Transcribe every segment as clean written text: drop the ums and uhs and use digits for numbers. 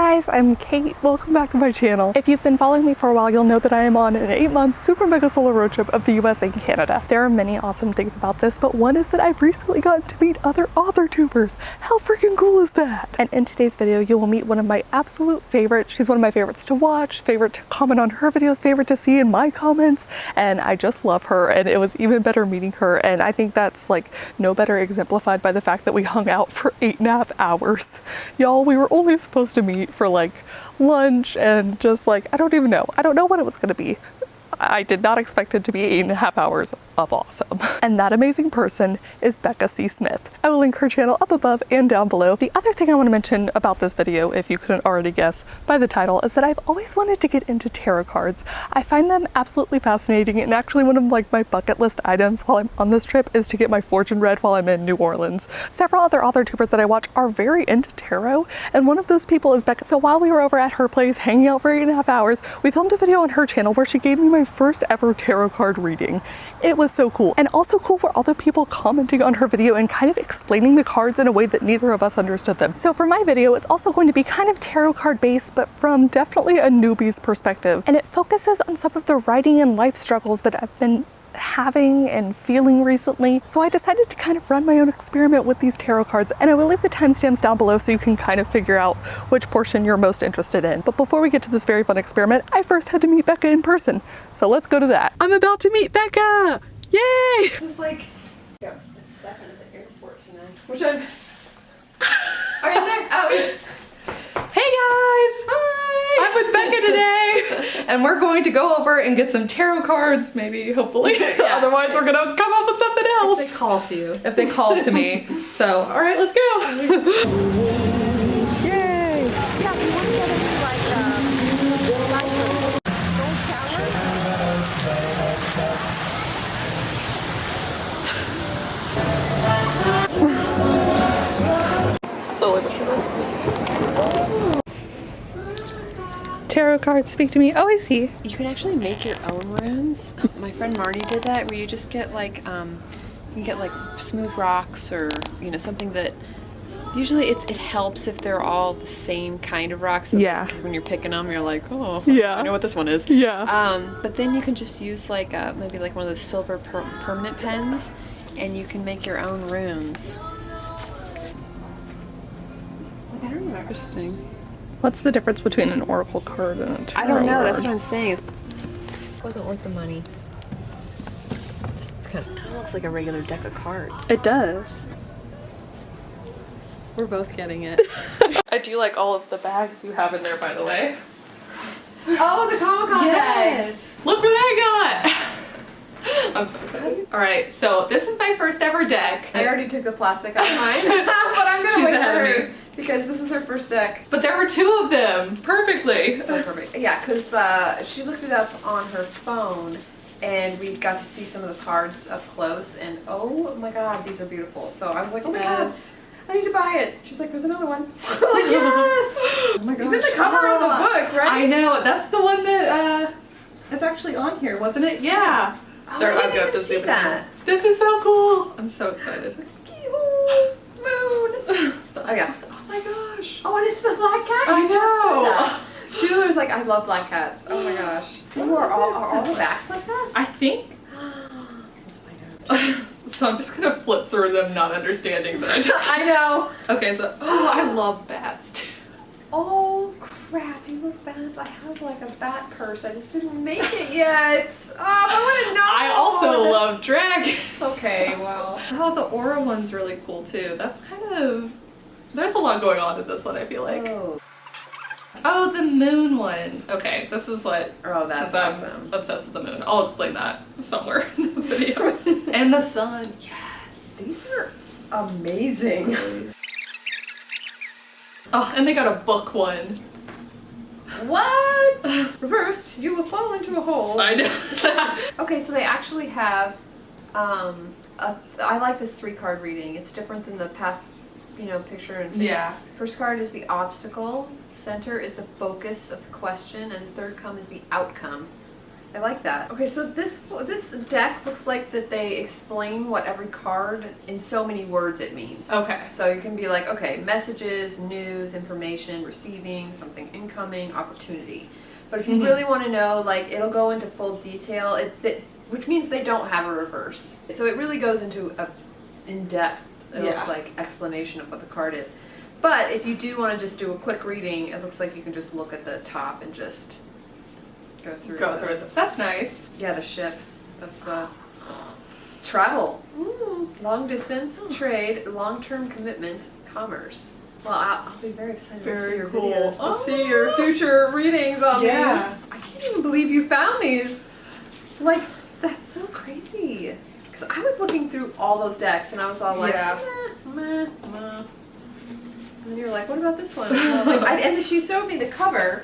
guys, I'm Kate. Welcome back to my channel. If you've been following me for a while, you'll know that I am on an 8-month super mega solo road trip of the US and Canada. There are many awesome things about this, but one is that I've recently gotten to meet other author tubers. How freaking cool is that? And in today's video, you will meet one of my absolute favorites. She's one of my favorites to watch, favorite to comment on her videos, favorite to see in my comments, and I just love her, and it was even better meeting her, and I think that's like no better exemplified by the fact that we hung out for 8.5 hours. Y'all, we were only supposed to meet for like lunch and just like, I don't even know. I don't know what it was gonna be. I did not expect it to be 8.5 hours of awesome. And that amazing person is Becca C. Smith. I will link her channel up above and down below. The other thing I want to mention about this video, if you couldn't already guess by the title, is that I've always wanted to get into tarot cards. I find them absolutely fascinating, and actually one of like my bucket list items while I'm on this trip is to get my fortune read while I'm in New Orleans. Several other author tubers that I watch are very into tarot, and one of those people is Becca. So while we were over at her place hanging out for 8.5 hours, we filmed a video on her channel where she gave me my first ever tarot card reading. It was so cool. And also cool were all the people commenting on her video and kind of explaining the cards in a way that neither of us understood them. So for my video, it's also going to be kind of tarot card based, but from definitely a newbie's perspective. And it focuses on some of the writing and life struggles that I've been having and feeling recently. So I decided to kind of run my own experiment with these tarot cards, and I will leave the timestamps down below so you can kind of figure out which portion you're most interested in. But before we get to this very fun experiment, I first had to meet Becca in person. So let's go to that. I'm about to meet Becca! Yay! This is like, yeah, it's stuck at the airport tonight. Which I'm, are you there? Oh, yeah. Hey guys! Hi! I'm with Becca today, and we're going to go over and get some tarot cards, maybe, hopefully. Yeah. Otherwise, we're gonna come up with something else. If they call to you. If they call to me. So, all right, let's go. Yay! Yeah, you want the other one like, gold shower? Slowly but surely. Tarot cards, speak to me. Oh, I see. You can actually make your own runes. My friend Marnie did that, where you just get like, you can get like smooth rocks, or you know, something that usually it helps if they're all the same kind of rocks. Yeah. Because when you're picking them, you're like, oh, yeah, I know what this one is. Yeah. But then you can just use like maybe like one of those silver permanent pens, and you can make your own runes. Like, I don't know. Interesting. What's the difference between an oracle card and a tarot I don't know. card? That's what I'm saying. It wasn't worth the money. This kind of looks like a regular deck of cards. It does. We're both getting it. I do like all of the bags you have in there, by the way. Oh, the Comic-Con bags! Look what I got! I'm so excited. All right, so this is my first ever deck. I already took the plastic out of mine, but I'm gonna She's wait ahead for of her me. because this is her first deck. But there were 2 of them, perfectly. So perfect. Yeah, because she looked it up on her phone, and we got to see some of the cards up close, and oh my god, these are beautiful. So I was like, oh my god, I need to buy it. She's like, there's another one. I'm like, yes! Oh my gosh. Even the cover of the book, right? I know, that's the one that it's actually on here, wasn't it? Yeah. Oh, There, I I'm didn't gonna have even to see zoom in. that. This is so cool. I'm so excited. Moon! Oh yeah. Oh my gosh. Oh, and it's the black cat. I You just said know. that. She was like, I love black cats. Oh my gosh. Ooh, are all the backs like that? I think. Let's find out. So I'm just gonna flip through them, not understanding that I don't. I know. Okay, so I love bats too. Oh crap, you love bats. I have like a bat purse. I just didn't make it yet. Oh, I would have known. I also love dragons. Okay, well. Oh, the aura one's really cool too. That's kind of. There's a lot going on in this one, I feel like. Oh, the moon one. Okay, this is what. Oh, that's since awesome. I'm obsessed with the moon. I'll explain that somewhere in this video. And the sun. Yes. These are amazing. Oh, and they got a book one. What? Reversed, you will fall into a hole. I know. Okay, so they actually have, I like this 3-card reading. It's different than the past, you know, picture and thing. Yeah. First card is the obstacle, center is the focus of the question, and the third card is the outcome. I like that. Okay, so this deck looks like that they explain what every card in so many words it means. Okay. So you can be like, okay, messages, news, information, receiving, something incoming, opportunity. But if you really want to know, like, it'll go into full detail, which means they don't have a reverse. So it really goes into a in-depth, it looks like, explanation of what the card is. But if you do want to just do a quick reading, it looks like you can just look at the top and just go through it. That's nice. Yeah, the ship. That's the travel. Long distance, trade, long-term commitment, commerce. Well, I'll be very excited to see your videos, to see your future readings on these. I can't even believe you found these. Like, that's so crazy. Because I was looking through all those decks and I was all like, meh. And you're like, what about this one? And, like, and she showed me the cover,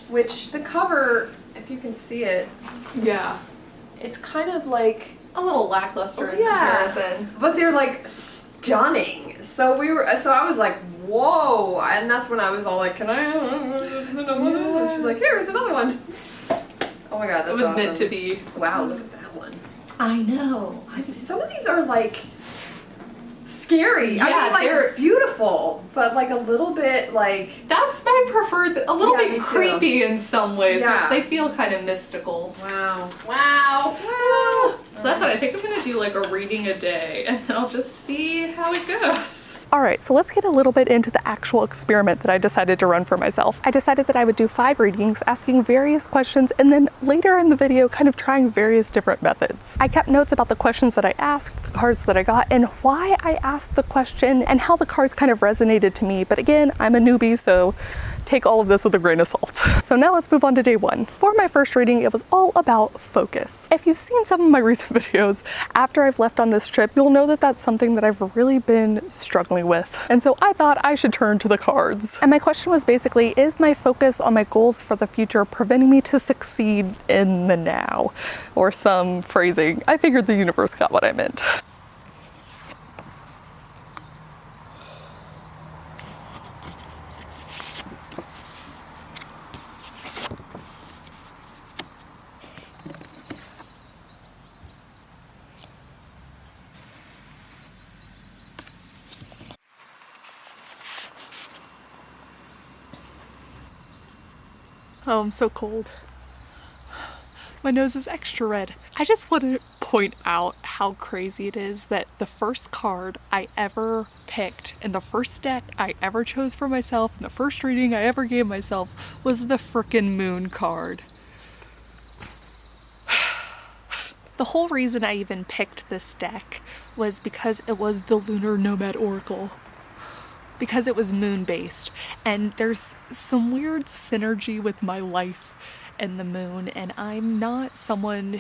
which the cover, if you can see it, it's kind of like a little lackluster in comparison. But they're like stunning. So I was like, whoa, and that's when I was all like, can I have another one? And she's like, here's another one. Oh my god, that's awesome. Meant to be. Wow, look at that one. I know. Some of these are like scary. Yeah, I mean, like, they're beautiful, but like a little bit like... That's my preferred, a little bit creepy in some ways. Yeah. They feel kind of mystical. Wow. So that's what I think I'm gonna do, like a reading a day, and I'll just see how it goes. All right, so let's get a little bit into the actual experiment that I decided to run for myself. I decided that I would do 5 readings, asking various questions, and then later in the video, kind of trying various different methods. I kept notes about the questions that I asked, the cards that I got, and why I asked the question, and how the cards kind of resonated to me. But again, I'm a newbie, so take all of this with a grain of salt. So now let's move on to day 1. For my first reading, it was all about focus. If you've seen some of my recent videos after I've left on this trip, you'll know that that's something that I've really been struggling with. And so I thought I should turn to the cards. And my question was basically, is my focus on my goals for the future preventing me to succeed in the now? Or some phrasing. I figured the universe got what I meant. Oh, I'm so cold. My nose is extra red. I just want to point out how crazy it is that the first card I ever picked and the first deck I ever chose for myself and the first reading I ever gave myself was the frickin' moon card. The whole reason I even picked this deck was because it was the Lunar Nomad Oracle. Because it was moon-based, and there's some weird synergy with my life and the moon, and I'm not someone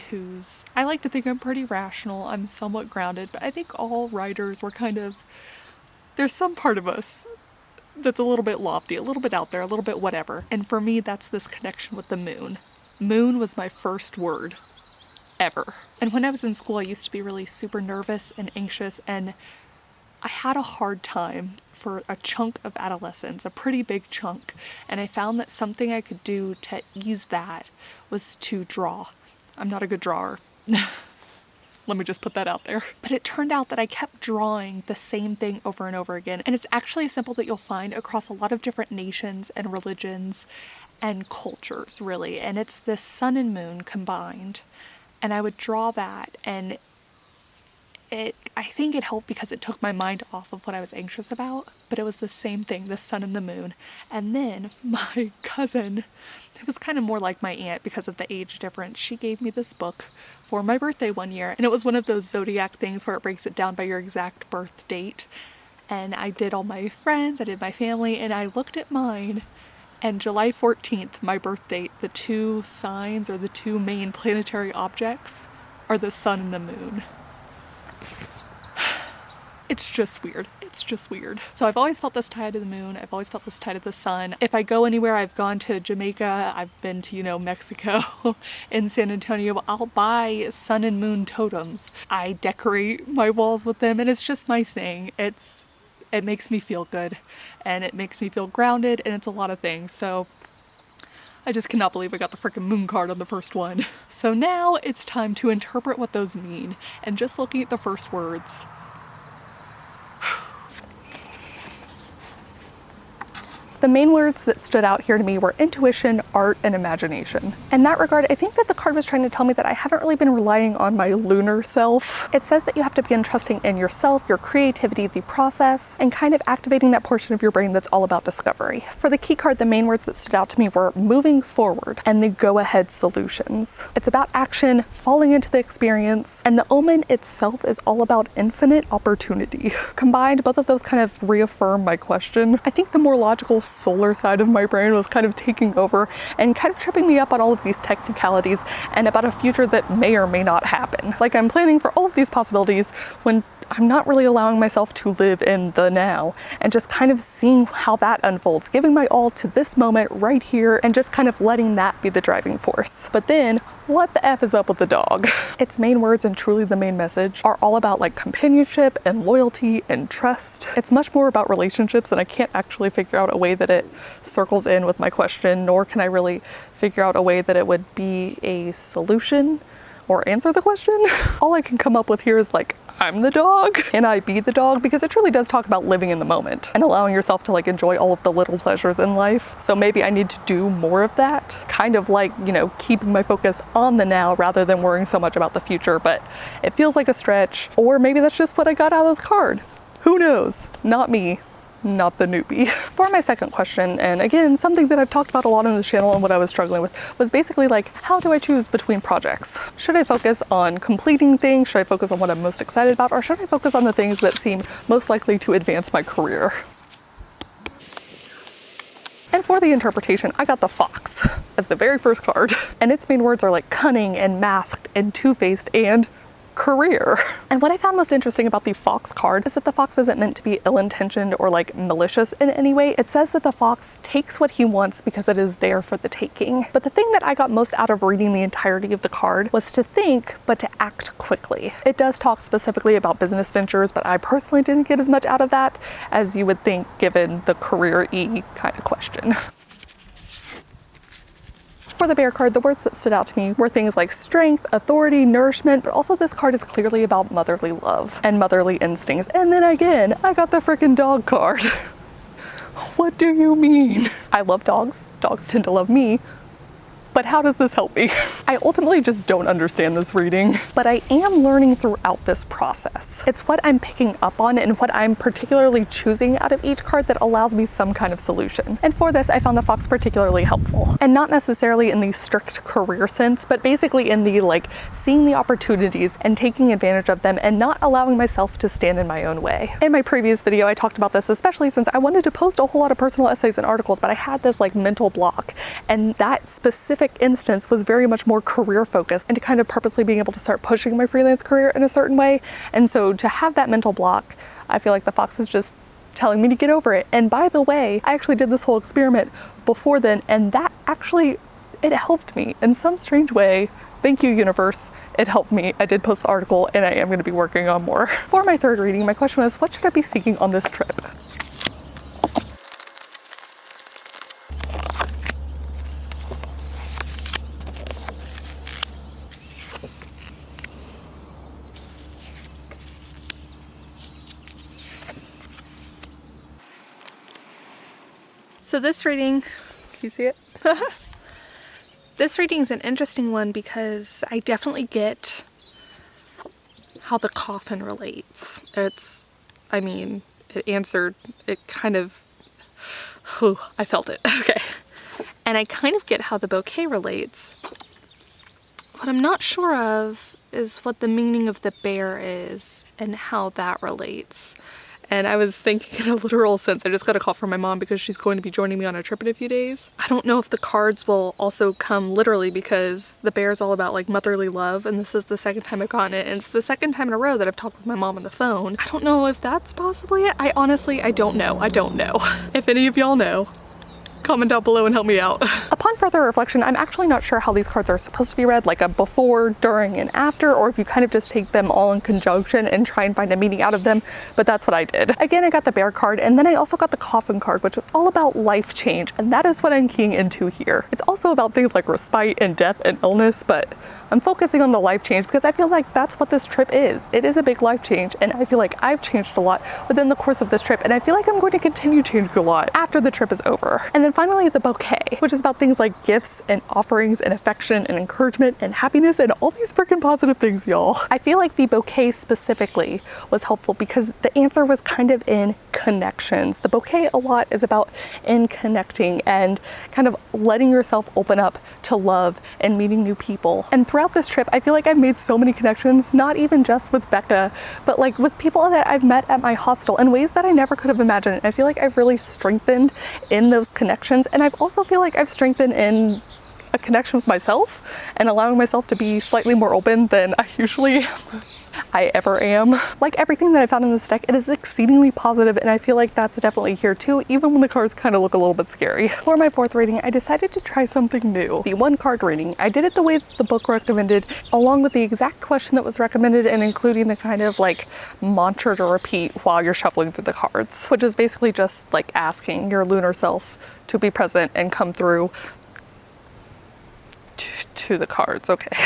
I like to think I'm pretty rational, I'm somewhat grounded, but I think all writers were there's some part of us that's a little bit lofty, a little bit out there, a little bit whatever, and for me that's this connection with the moon. Moon was my first word, ever. And when I was in school, I used to be really super nervous and anxious, and I had a hard time for a chunk of adolescence, a pretty big chunk, and I found that something I could do to ease that was to draw. I'm not a good drawer. Let me just put that out there. But it turned out that I kept drawing the same thing over and over again, and it's actually a symbol that you'll find across a lot of different nations and religions and cultures, really, and it's this sun and moon combined, and I would draw that, and I think it helped because it took my mind off of what I was anxious about, but it was the same thing, the sun and the moon. And then my cousin, who was kind of more like my aunt because of the age difference, she gave me this book for my birthday one year, and it was one of those zodiac things where it breaks it down by your exact birth date. And I did all my friends, I did my family, and I looked at mine, and July 14th, my birth date, the 2 signs or the 2 main planetary objects are the sun and the moon. It's just weird. It's just weird. So I've always felt this tie to the moon. I've always felt this tie to the sun. If I go anywhere, I've gone to Jamaica, I've been to, Mexico, in San Antonio, I'll buy sun and moon totems. I decorate my walls with them, and it's just my thing. It makes me feel good, and it makes me feel grounded, and it's a lot of things. So I just cannot believe I got the freaking moon card on the first one. So now it's time to interpret what those mean. And just looking at the first words, the main words that stood out here to me were intuition, art, and imagination. In that regard, I think that the card was trying to tell me that I haven't really been relying on my lunar self. It says that you have to begin trusting in yourself, your creativity, the process, and kind of activating that portion of your brain that's all about discovery. For the key card, the main words that stood out to me were moving forward and the go-ahead solutions. It's about action, falling into the experience, and the omen itself is all about infinite opportunity. Combined, both of those kind of reaffirm my question. I think the more logical solar side of my brain was kind of taking over and kind of tripping me up on all of these technicalities and about a future that may or may not happen. Like, I'm planning for all of these possibilities when I'm not really allowing myself to live in the now and just kind of seeing how that unfolds, giving my all to this moment right here and just kind of letting that be the driving force. But then, what the F is up with the dog? Its main words and truly the main message are all about like companionship and loyalty and trust. It's much more about relationships, and I can't actually figure out a way that it circles in with my question, nor can I really figure out a way that it would be a solution or answer the question. All I can come up with here is like, I'm the dog. Can I be the dog? Because it truly does talk about living in the moment and allowing yourself to like enjoy all of the little pleasures in life. So maybe I need to do more of that. Kind of like, you know, keeping my focus on the now rather than worrying so much about the future, but it feels like a stretch. Or maybe that's just what I got out of the card. Who knows? Not me. Not the newbie. For my second question, and again, something that I've talked about a lot on this channel and what I was struggling with, was basically like, how do I choose between projects? Should I focus on completing things? Should I focus on what I'm most excited about? Or should I focus on the things that seem most likely to advance my career? And for the interpretation, I got the fox as the very first card. And its main words are like cunning and masked and two-faced and career. And what I found most interesting about the fox card is that the fox isn't meant to be ill-intentioned or like malicious in any way. It says that the fox takes what he wants because it is there for the taking. But the thing that I got most out of reading the entirety of the card was to think, but to act quickly. It does talk specifically about business ventures, but I personally didn't get as much out of that as you would think given the career-y kind of question. For the bear card, the words that stood out to me were things like strength, authority, nourishment, but also this card is clearly about motherly love and motherly instincts. And then again, I got the freaking dog card. What do you mean? I love dogs. Dogs tend to love me. But how does this help me? I ultimately just don't understand this reading, but I am learning throughout this process. It's what I'm picking up on and what I'm particularly choosing out of each card that allows me some kind of solution. And for this, I found the fox particularly helpful. And not necessarily in the strict career sense, but basically in the like seeing the opportunities and taking advantage of them and not allowing myself to stand in my own way. In my previous video, I talked about this, especially since I wanted to post a whole lot of personal essays and articles, but I had this like mental block, and that specific instance was very much more career focused and kind of purposely being able to start pushing my freelance career in a certain way. And so to have that mental block, I feel like the fox is just telling me to get over it. And by the way, I actually did this whole experiment before then, and that actually, it helped me in some strange way. Thank you, universe. It helped me. I did post the article and I am going to be working on more. For my third reading, my question was, what should I be seeking on this trip? So this reading, can you see it? This reading is an interesting one because I definitely get how the coffin relates. I mean, it answered, it kind of, I felt it, okay. And I kind of get how the bouquet relates. What I'm not sure of is what the meaning of the bear is and how that relates. And I was thinking in a literal sense, I just got a call from my mom because she's going to be joining me on a trip in a few days. I don't know if the cards will also come literally because the bear is all about like motherly love, and this is the second time I've gotten it, and it's the second time in a row that I've talked with my mom on the phone. I don't know if that's possibly it. I honestly don't know. I don't know. If any of y'all know, comment down below and help me out. Upon upon further reflection, I'm actually not sure how these cards are supposed to be read, like a before, during, and after, or if you kind of just take them all in conjunction and try and find a meaning out of them, but that's what I did. Again, I got the bear card, and then I also got the coffin card, which is all about life change, and that is what I'm keying into here. It's also about things like respite and death and illness, but I'm focusing on the life change because I feel like that's what this trip is. It is a big life change, and I feel like I've changed a lot within the course of this trip, and I feel like I'm going to continue changing a lot after the trip is over. And then finally, the bouquet, which is about things like gifts and offerings and affection and encouragement and happiness and all these freaking positive things, y'all. I feel like the bouquet specifically was helpful because the answer was kind of in connections. The bouquet a lot is about in connecting and kind of letting yourself open up to love and meeting new people. And throughout this trip, I feel like I've made so many connections, not even just with Becca, but like with people that I've met at my hostel in ways that I never could have imagined. I feel like I've really strengthened in those connections, and I've also feel like I've strengthened in a connection with myself and allowing myself to be slightly more open than I ever am. Like everything that I found in this deck, it is exceedingly positive, and I feel like that's definitely here too, even when the cards kind of look a little bit scary. For my fourth reading, I decided to try something new. The one card reading. I did it the way that the book recommended, along with the exact question that was recommended, and including the kind of like mantra to repeat while you're shuffling through the cards, which is basically just like asking your lunar self to be present and come through to the cards. Okay.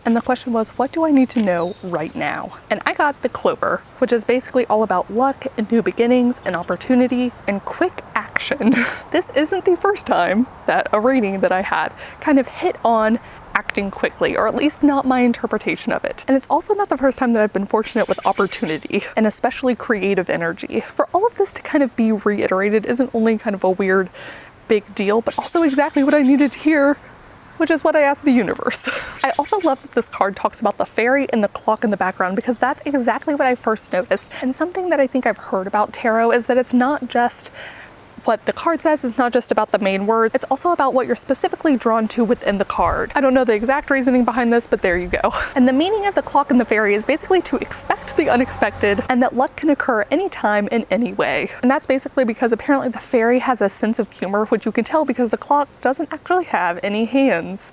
And the question was, what do I need to know right now? And I got the Clover, which is basically all about luck and new beginnings and opportunity and quick action. This isn't the first time that a reading that I had kind of hit on acting quickly, or at least not my interpretation of it. And it's also not the first time that I've been fortunate with opportunity, and especially creative energy. For all of this to kind of be reiterated isn't only kind of a weird big deal, but also exactly what I needed to hear, which is what I asked the universe. I also love that this card talks about the fairy and the clock in the background, because that's exactly what I first noticed. And something that I think I've heard about tarot is that it's not just what the card says, it's not just about the main words, it's also about what you're specifically drawn to within the card. I don't know the exact reasoning behind this, but there you go. And the meaning of the clock and the fairy is basically to expect the unexpected, and that luck can occur anytime in any way. And that's basically because apparently the fairy has a sense of humor, which you can tell because the clock doesn't actually have any hands.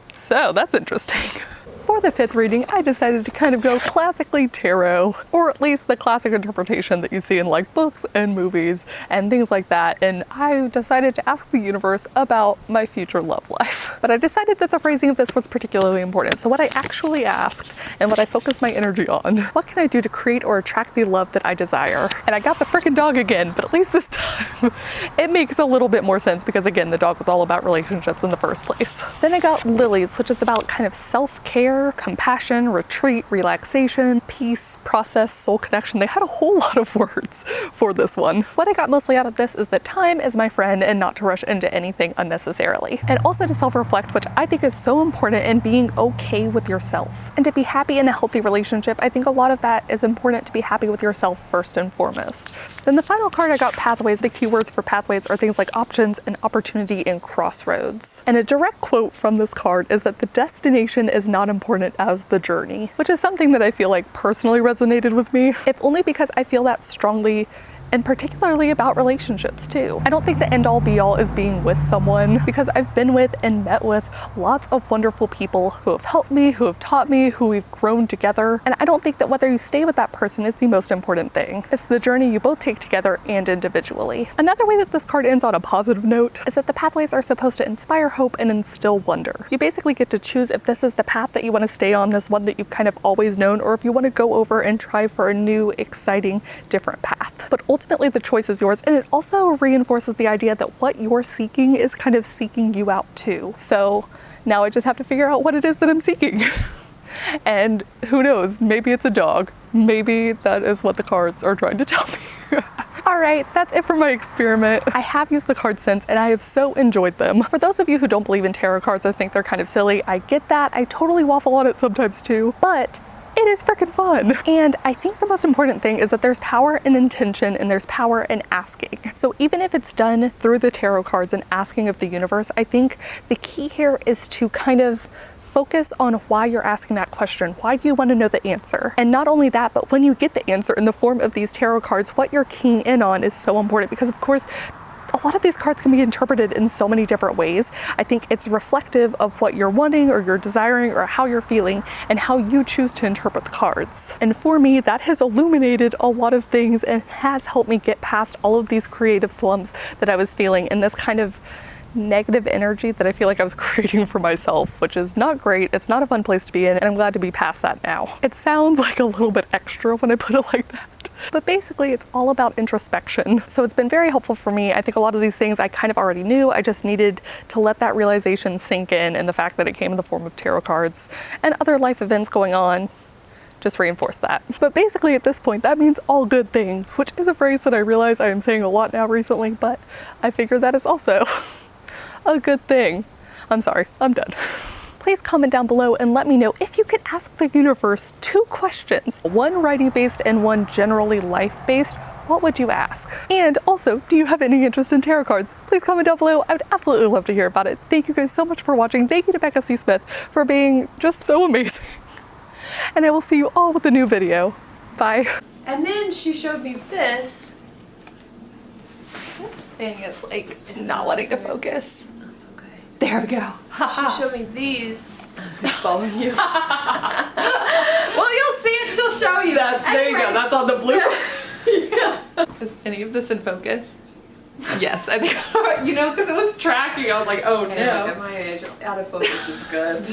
So that's interesting. For the fifth reading, I decided to kind of go classically tarot, or at least the classic interpretation that you see in like books and movies and things like that. And I decided to ask the universe about my future love life. But I decided that the phrasing of this was particularly important. So what I actually asked and what I focused my energy on, what can I do to create or attract the love that I desire? And I got the freaking dog again, but at least this time it makes a little bit more sense because again, the dog was all about relationships in the first place. Then I got lilies, which is about kind of self-care, compassion, retreat, relaxation, peace, process, soul connection. They had a whole lot of words for this one. What I got mostly out of this is that time is my friend and not to rush into anything unnecessarily. And also to self-reflect, which I think is so important in being okay with yourself. And to be happy in a healthy relationship, I think a lot of that is important to be happy with yourself first and foremost. Then the final card I got pathways. The keywords for pathways are things like options and opportunity and crossroads. And a direct quote from this card is that the destination is not important as the journey, which is something that I feel like personally resonated with me, if only because I feel that strongly, and particularly about relationships too. I don't think the end all be all is being with someone, because I've been with and met with lots of wonderful people who have helped me, who have taught me, who we've grown together. And I don't think that whether you stay with that person is the most important thing. It's the journey you both take together and individually. Another way that this card ends on a positive note is that the pathways are supposed to inspire hope and instill wonder. You basically get to choose if this is the path that you want to stay on, this one that you've kind of always known, or if you want to go over and try for a new, exciting, different path. But ultimately the choice is yours, and it also reinforces the idea that what you're seeking is kind of seeking you out too. So now I just have to figure out what it is that I'm seeking. And who knows, maybe it's a dog. Maybe that is what the cards are trying to tell me. All right, that's it for my experiment. I have used the cards since, and I have so enjoyed them. For those of you who don't believe in tarot cards or think they're kind of silly, I get that. I totally waffle on it sometimes too, but it is freaking fun. And I think the most important thing is that there's power in intention and there's power in asking. So even if it's done through the tarot cards and asking of the universe, I think the key here is to kind of focus on why you're asking that question. Why do you want to know the answer? And not only that, but when you get the answer in the form of these tarot cards, what you're keying in on is so important, because of course, a lot of these cards can be interpreted in so many different ways. I think it's reflective of what you're wanting or you're desiring or how you're feeling and how you choose to interpret the cards. And for me, that has illuminated a lot of things and has helped me get past all of these creative slumps that I was feeling and this kind of negative energy that I feel like I was creating for myself, which is not great. It's not a fun place to be in, and I'm glad to be past that now. It sounds like a little bit extra when I put it like that. But basically it's all about introspection. So it's been very helpful for me. I think a lot of these things I kind of already knew. I just needed to let that realization sink in, and the fact that it came in the form of tarot cards and other life events going on just reinforce that. But basically at this point, that means all good things, which is a phrase that I realize I am saying a lot now recently, but I figure that is also a good thing. I'm sorry, I'm done. Please comment down below and let me know if you could ask the universe 2 questions, one writing based and one generally life based. What would you ask? And also, do you have any interest in tarot cards? Please comment down below. I would absolutely love to hear about it. Thank you guys so much for watching. Thank you to Becca C. Smith for being just so amazing. And I will see you all with a new video. Bye. And then she showed me this. This thing is like not wanting to focus. That's okay. There we go. She showed me these. Who's following you? Well, you'll see it. She'll show you. There you go. That's on the blooper. Yeah. Is any of this in focus? Yes, I think. You know, because it was tracking. I was like, oh no. At my age, out of focus is good.